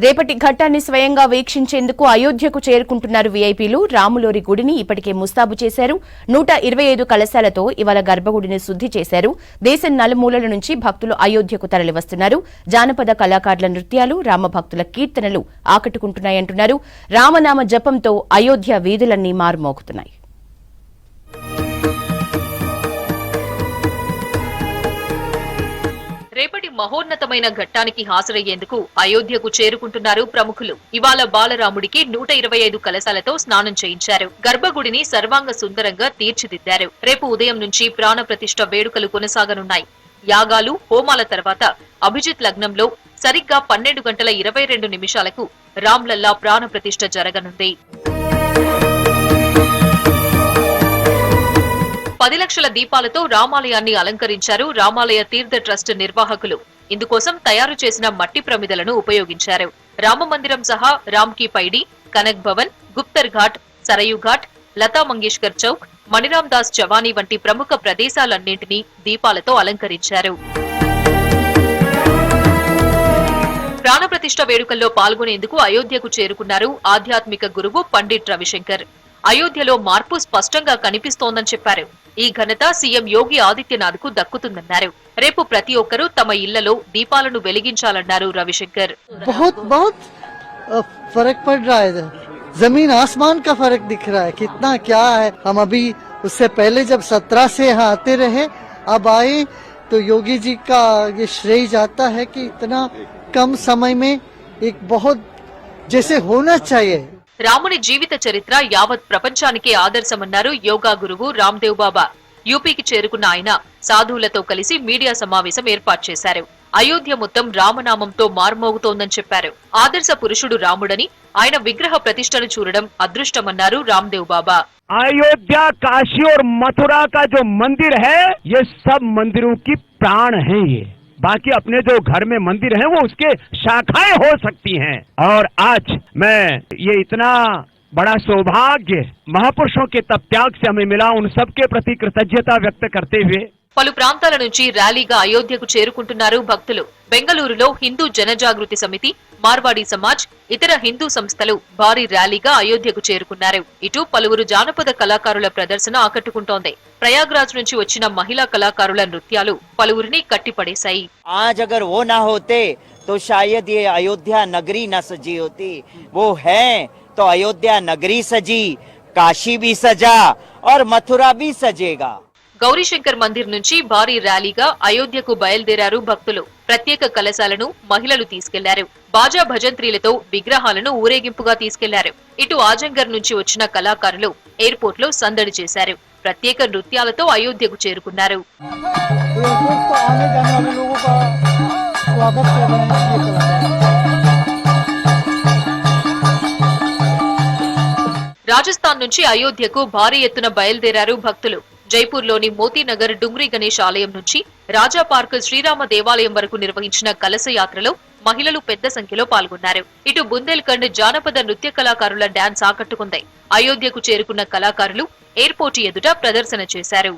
రేపటి ఘట్టాన్ని స్వయంగా వీక్షించేందుకు అయోధ్యకు చేరుకుంటున్నారు వీఐపీలు. రాములోరి గుడిని ఇప్పటికే ముస్తాబు చేశారు. 125 కలశాలతో ఇవాళ గర్భగుడిని శుద్ధి చేశారు. దేశం నలుమూలల నుంచి భక్తులు అయోధ్యకు తరలివస్తున్నారు. జానపద కళాకారుల నృత్యాలు, రామభక్తుల కీర్తనలు ఆకట్టుకుంటున్నాయంటున్నారు. రామనామ జపంతో అయోధ్య వీధులన్నీ మారుమోగుతున్నాయి. రేపటి మహోన్నతమైన ఘట్టానికి హాజరయ్యేందుకు అయోధ్యకు చేరుకుంటున్నారు ప్రముఖులు. ఇవాళ బాలరాముడికి 125 కలశాలతో స్నానం చేయించారు. గర్భగుడిని సర్వాంగ సుందరంగా తీర్చిదిద్దారు. రేపు ఉదయం నుంచి ప్రాణ ప్రతిష్ఠ వేడుకలు కొనసాగనున్నాయి. యాగాలు, హోమాల తర్వాత అభిజిత్ లగ్నంలో సరిగ్గా 12:22 రామ్లల్లా ప్రాణ ప్రతిష్ఠ జరగనుంది. 10 లక్షల దీపాలతో రామాలయాన్ని అలంకరించారు రామాలయ తీర్థ ట్రస్ట్ నిర్వాహకులు. ఇందుకోసం తయారు చేసిన మట్టి ప్రమిదలను ఉపయోగించారు. రామమందిరం సహా రామ్కీ పైడి, కనక్ భవన్, గుప్తర్ ఘాట్, సరయు ఘాట్, లతా మంగేష్కర్ చౌక్, మణిరామ్ దాస్ జవానీ వంటి ప్రముఖ ప్రదేశాలన్నింటినీ దీపాలతో అలంకరించారు. ప్రాణప్రతిష్ఠ వేడుకల్లో పాల్గొనేందుకు అయోధ్యకు చేరుకున్నారు ఆధ్యాత్మిక గురువు పండిట్ రవిశంకర్. అయోధ్యలో మార్పు స్పష్టంగా కనిపిస్తోందని చెప్పారు. ఈ ఘనత సీఎం యోగి ఆదిత్యనాథ్ కు దక్కుతుందన్నారు. రేపు ప్రతి ఒక్కరూ తమ ఇళ్లలో దీపాలను వెలిగించాలన్నారు రవిశంకర్. फर्क पड़ रहा है, जमीन आसमान का फर्क दिख रहा है, कितना क्या है। हम अभी उससे पहले जब 17 से यहाँ आते रहे, अब आए तो योगी जी का ये श्रेय जाता है कि इतना कम समय में एक बहुत जैसे होना चाहिए। రాముని జీవిత చరిత్ర యావత్ ప్రపంచానికే ఆదర్శమన్నారు యోగా గురువు రామ్దేవ్ బాబా. యూపీకి చేరుకున్న ఆయన సాధువులతో కలిసి మీడియా సమావేశం ఏర్పాటు చేశారు. అయోధ్య మొత్తం రామనామంతో మార్మోగుతోందని చెప్పారు. ఆదర్శ పురుషుడు రాముడని, ఆయన విగ్రహ ప్రతిష్టను చూడడం అదృష్టమన్నారు రామ్దేవ్ బాబా. अयोध्या, काशी और मथुरा का जो मंदिर है, ये सब मंदिरों की प्राण है। ये बाकी अपने जो घर में मंदिर हैं वो उसके शाखाएं हो सकती हैं। और आज मैं ये इतना बड़ा सौभाग्य महापुरुषों के तप त्याग से हमें मिला, उन सब के प्रति कृतज्ञता व्यक्त करते हुए పలు ప్రాంతాల నుంచి ర్యాలీగా అయోధ్యకు చేరుకుంటున్నారు భక్తులు. బెంగళూరులో హిందూ జనజాగృతి సమితి, మార్వాడి సమాజ్, ఇతర హిందూ సంస్థలు భారీ ర్యాలీగా అయోధ్యకు చేరుకున్నారు. ఇటు పలువురు జానపద కళాకారుల ప్రదర్శన ఆకట్టుకుంటోంది. ప్రయాగ్రాజ్ నుంచి వచ్చిన మహిళా కళాకారుల నృత్యాలు పలువురిని కట్టిపడేశాయి. आज अगर वो ना होते तो शायद ये अयोध्या नगरी न सजी होती। वो है तो अयोध्या नगरी सजी, काशी भी सजा और मथुरा भी सजेगा। గౌరీశంకర్ మందిర్ నుంచి భారీ ర్యాలీగా అయోధ్యకు బయలుదేరారు భక్తులు. ప్రత్యేక కలశాలను మహిళలు తీసుకెళ్లారు. బాజా భజంత్రీలతో విగ్రహాలను ఊరేగింపుగా తీసుకెళ్లారు. ఇటు ఆజంగర్ నుంచి వచ్చిన కళాకారులు ఎయిర్పోర్ట్ లో సందడి చేశారు. ప్రత్యేక నృత్యాలతో అయోధ్యకు చేరుకున్నారు. రాజస్థాన్ నుంచి అయోధ్యకు భారీ ఎత్తున బయలుదేరారు భక్తులు. జైపూర్లోని మోతీనగర్ డుంగ్రీ గణేష్ ఆలయం నుంచి రాజా పార్క్ శ్రీరామ దేవాలయం వరకు నిర్వహించిన కలశ యాత్రలో మహిళలు పెద్ద సంఖ్యలో పాల్గొన్నారు. ఇటు బుందేల్ఖండ్ జానపద నృత్య కళాకారుల డాన్స్ ఆకట్టుకుంది. అయోధ్యకు చేరుకున్న కళాకారులు ఎయిర్పోర్ట్ ఎదుట ప్రదర్శన చేశారు.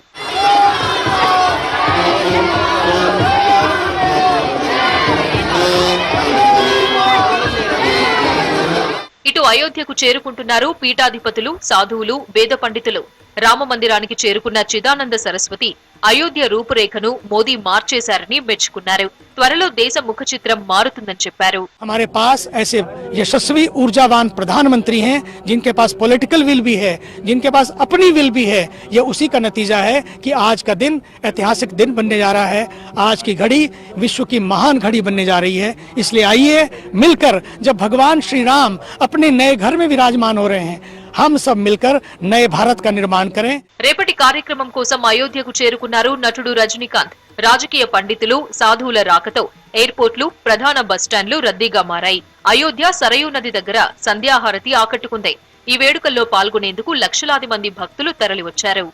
ఇటు అయోధ్యకు చేరుకుంటున్నారు పీఠాధిపతులు, సాధువులు, వేద పండితులు. రామ మందిరానికి చేరుకున్న చిదానంద సరస్వతి అయోధ్య రూపురేఖను మోదీ మార్చేశారని మెచ్చుకున్నారు. త్వరలో దేశ ముఖ చిత్రం మారుతుందని చెప్పారు. हमारे पास ऐसे यशस्वी ऊर्जावान प्रधानमंत्री हैं जिनके पास पॉलिटिकल विल भी है, जिनके पास अपनी विल भी है। ये उसी का नतीजा है कि आज का दिन ऐतिहासिक दिन बनने जा रहा है। आज की घड़ी विश्व की महान घड़ी बनने जा रही है। इसलिए आइए मिलकर, जब भगवान श्री राम अपने नए घर में विराजमान हो रहे हैं, हम सब मिलकर नए भारत का निर्माण करें। రేపటి కార్యక్రమం కోసం అయోధ్యకు చేరుకున్నారు నటుడు రజనీకాంత్. రాజకీయ పండితులు, సాధువుల రాకతో ఎయిర్పోర్ట్లు, ప్రధాన బస్టాండ్లు రద్దీగా మారాయి. అయోధ్య సరయూ నది దగ్గర సంధ్యాహారతి ఆకట్టుకుంది. ఈ వేడుకల్లో పాల్గొనేందుకు లక్షలాది మంది భక్తులు తరలివచ్చారు.